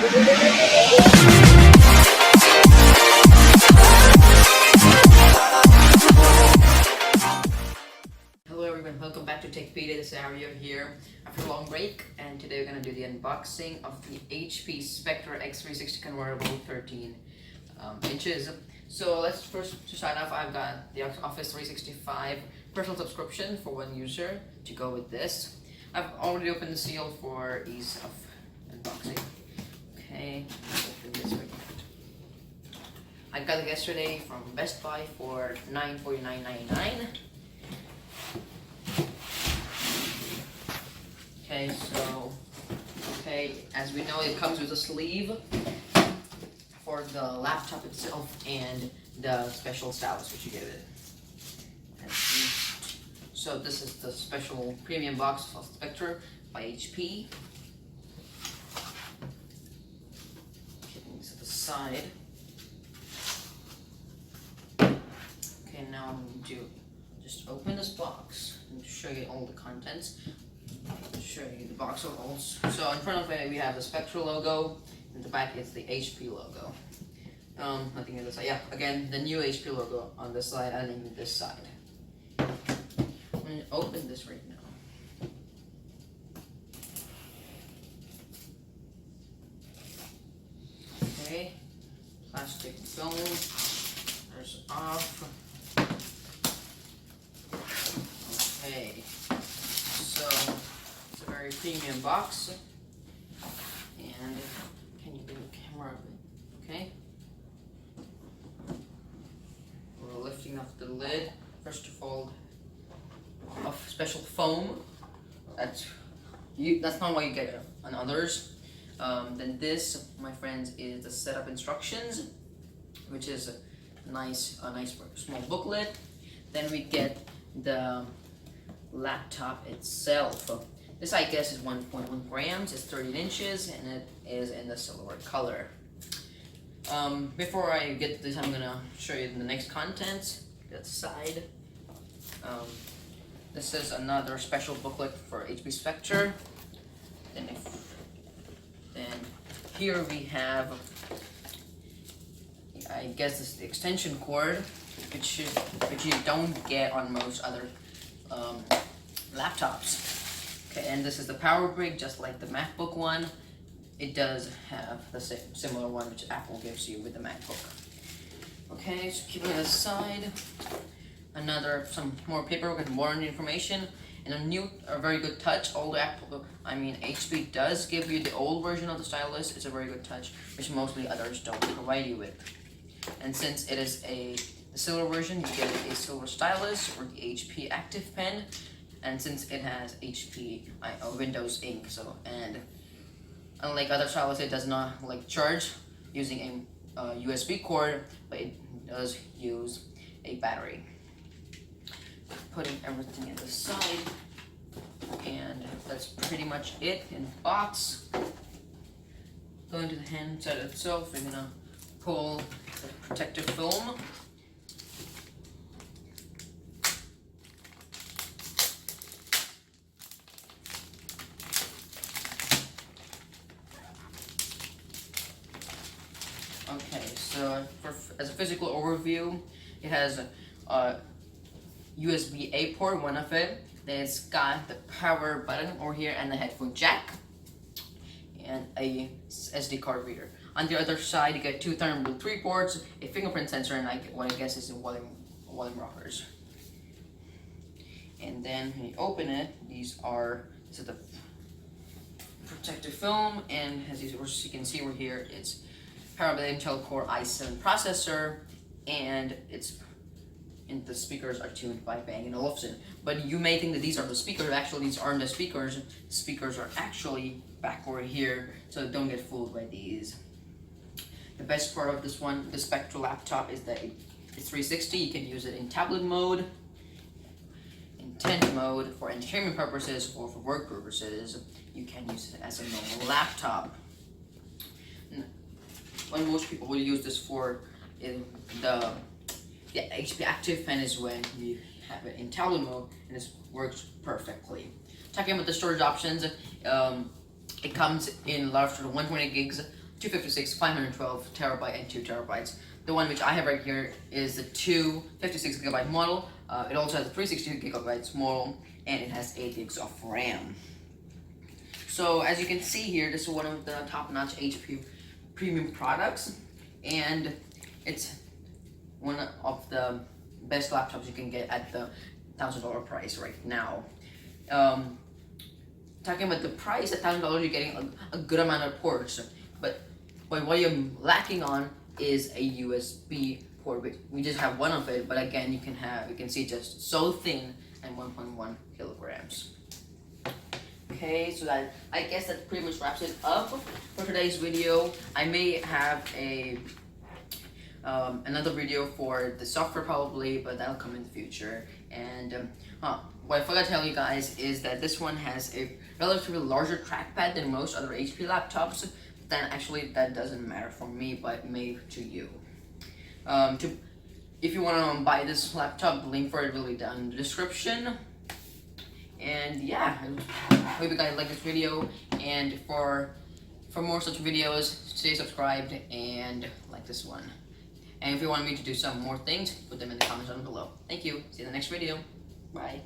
Hello everyone, welcome back to TechPedia. This is Aria here after a long break, and today we're going to do the unboxing of the HP Spectre x360 convertible 13 inches. So let's first, to start off, I've got the Office 365 personal subscription for one user to go with this. I've already opened the seal for ease of unboxing. Okay, open this way. I got it yesterday from Best Buy for $949.99. Okay, as we know, it comes with a sleeve for the laptop itself and the special stylus which you give it. So this is the special premium box of Spectre by HP. Keeping this at the side. Okay, now I'm going to just open this box and show you all the contents. Show you the box overalls. So in front of it we have the Spectre logo, and the back is the HP logo. Nothing on this side. Yeah, again the new HP logo on this side and then this side. I'm gonna open this right now. Okay, plastic film. There's off. Okay, so it's a very premium box, and can you do the camera of it? Okay, we're lifting off the lid. First of all, of special foam. That's not what you get on others. Then this, my friends, is the setup instructions, which is a nice small booklet. Then we get the laptop itself. This, I guess, is 1.1 grams, it's 13 inches, and it is in the silver color. Before I get this, I'm gonna show you the next contents. That side. This is another special booklet for HP Spectre. Then here we have, I guess, this is the extension cord, which you don't get on most other laptops. Okay, and this is the power brick, just like the MacBook one. It does have the similar one which Apple gives you with the MacBook. Okay, so keeping it aside, some more paperwork and warranty information, and a very good touch. HP does give you the old version of the stylus. It's a very good touch, which mostly others don't provide you with. And since it is the silver version, you get a silver stylus or the HP Active Pen, and since it has HP Windows ink, and unlike other stylus, it does not charge using a USB cord, but it does use a battery. Putting everything in the side, and that's pretty much it in the box. Going to the hand side itself, we're gonna pull the protective film. Okay, so as a physical overview, it has a USB-A port, one of it. Then it's got the power button over here and the headphone jack, and a SD card reader. On the other side, you get two Thunderbolt 3 ports, a fingerprint sensor, and what I guess is the volume rockers. And then when you open it, this is the protective film, and as you can see over here, it's powered by the Intel Core i7 processor, and the speakers are tuned by Bang & Olufsen. But you may think that these are the speakers. Actually, these aren't the speakers. The speakers are actually backward here, so don't get fooled by these. The best part of this one, the Spectre laptop, is that it's 360. You can use it in tablet mode, in tent mode, for entertainment purposes, or for work purposes. You can use it as a normal laptop. When most people will use this for the HP Active Pen is when you have it in tablet mode, and this works perfectly. Talking about the storage options, it comes in large for 120 gigs 256, 512 terabyte, and 2 terabytes. The one which I have right here is the 256 gigabyte model. It also has a 360 gigabytes model, and it has 8 gigs of RAM. So as you can see here, this is one of the top-notch HP premium products, and it's one of the best laptops you can get at the $1,000 price right now. Talking about the price, at $1,000 you're getting a good amount of ports, but what you're lacking on is a USB port. We just have one of it, but again, you can see just so thin and 1.1 kilograms. Okay, so I guess that pretty much wraps it up for today's video. I may have another video for the software probably, but that'll come in the future. And what I forgot to tell you guys is that this one has a relatively larger trackpad than most other HP laptops. Then actually that doesn't matter for me, but may to you. If you want to buy this laptop, the link for it will be down in the description. And yeah, I hope you guys like this video, and for more such videos, stay subscribed and like this one. And if you want me to do some more things, put them in the comments down below. Thank you. See you in the next video. Bye.